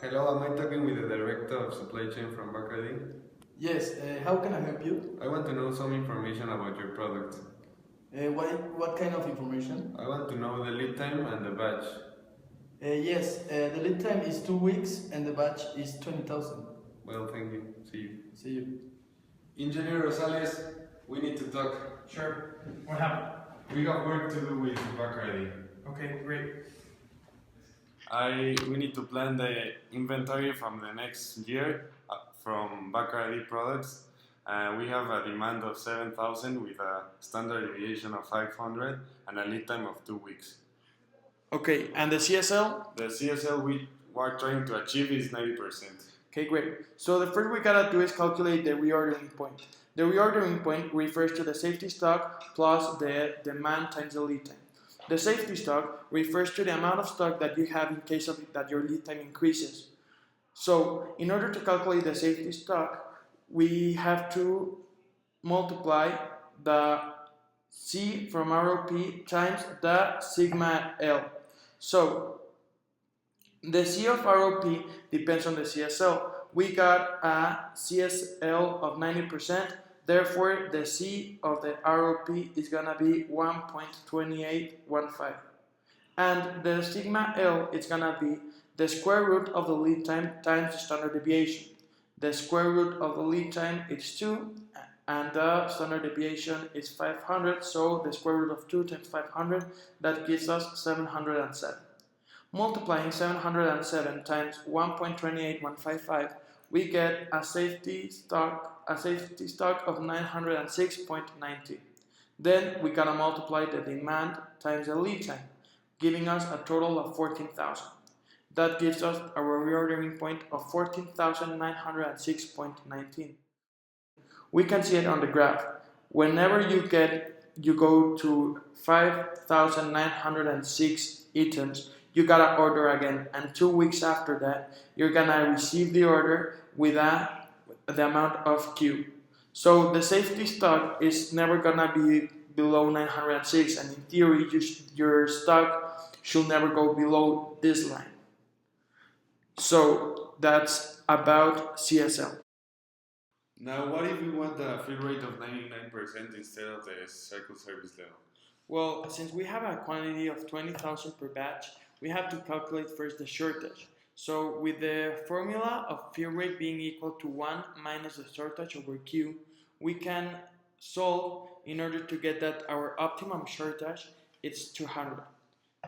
Hello, am I talking with the director of supply chain from Bacardi? Yes, how can I help you? I want to know some information about your product. What kind of information? I want to know the lead time and the batch. Yes, the lead time is 2 weeks and the batch is 20,000. Well, thank you. See you. See you. Engineer Rosales, we need to talk. Sure. What happened? We have work to do with Bacardi. Okay, great. We need to plan the inventory from the next year from Bacardi products. We have a demand of 7,000 with a standard deviation of 500 and a lead time of 2 weeks. Okay, and the CSL? The CSL we are trying to achieve is 90%. Okay, great. So the first we gotta do is calculate the reordering point. The reordering point refers to the safety stock plus the demand times the lead time. The safety stock refers to the amount of stock that you have in case of that your lead time increases. So in order to calculate the safety stock, we have to multiply the C from ROP times the sigma L. So the C of ROP depends on the CSL. We got a CSL of 90%, therefore the C of the ROP is gonna be 1.2815. And the sigma L is gonna be the square root of the lead time times the standard deviation. The square root of the lead time is 2 and the standard deviation is 500, so the square root of 2 times 500, that gives us 707. Multiplying 707 times 1.28155, we get a safety stock of 906.90. Then we gotta multiply the demand times the lead time, giving us a total of 14,000. That gives us a reordering point of 14,906.19. We can see it on the graph. Whenever you go to 5,906 items, you gotta order again, and 2 weeks after that, you're gonna receive the order with the amount of Q. So the safety stock is never gonna be below 906, and in theory, your stock should never go below this line. So that's about CSL. Now, what if we want a fill rate of 99% instead of the cycle service level? Well, since we have a quantity of 20,000 per batch, we have to calculate first the shortage. So with the formula of fill rate being equal to 1 minus the shortage over Q, we can solve in order to get that our optimum shortage is 200.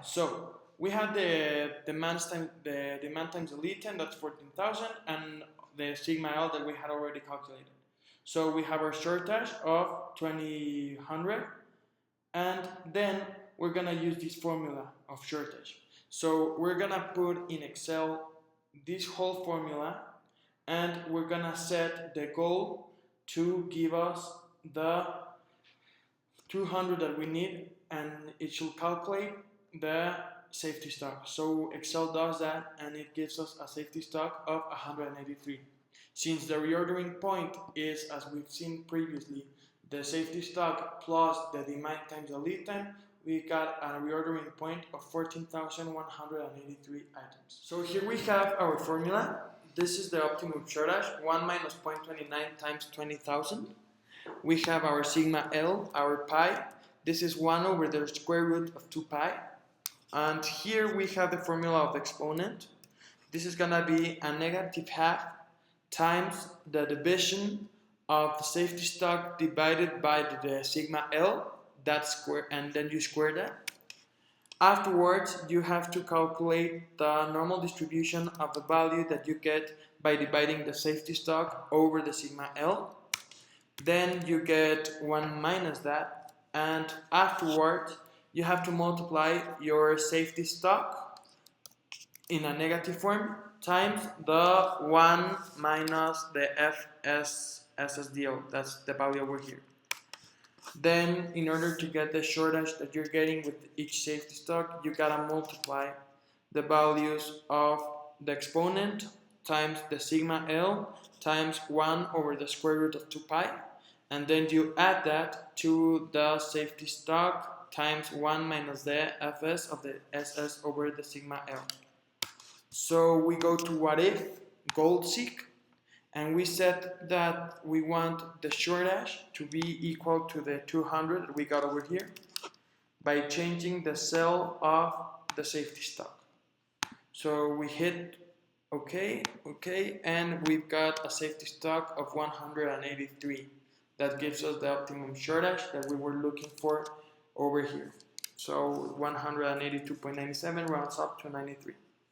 So we have the demand times the lead time, that's 14,000, and the sigma L that we had already calculated. So we have our shortage of 2000, and then we're gonna use this formula of shortage. So we're gonna put in Excel this whole formula, and we're gonna set the goal to give us the 200 that we need, and it should calculate the safety stock. So Excel does that, and it gives us a safety stock of 183. Since the reordering point is, as we've seen previously, the safety stock plus the demand times the lead time, we got a reordering point of 14,183 items. So here we have our formula. This is the optimum shortage, 1 minus 0.29 times 20,000. We have our sigma L, our pi. This is 1 over the square root of 2 pi. And here we have the formula of the exponent. This is gonna be a negative half times the division of the safety stock divided by the sigma L, that square, and then you square that. Afterwards, you have to calculate the normal distribution of the value that you get by dividing the safety stock over the sigma L. Then you get 1 minus that, and afterwards you have to multiply your safety stock in a negative form times the 1 minus the FSSDO, that's the value over here. Then in order to get the shortage that you're getting with each safety stock, you gotta multiply the values of the exponent times the sigma L times 1 over the square root of 2 pi, and then you add that to the safety stock times 1 minus the Fs of the SS over the sigma L. So we go to what if, goal seek, and we set that we want the shortage to be equal to the 200 that we got over here by changing the cell of the safety stock. So we hit OK, and we've got a safety stock of 183. That gives us the optimum shortage that we were looking for over here. So 182.97 rounds up to 93.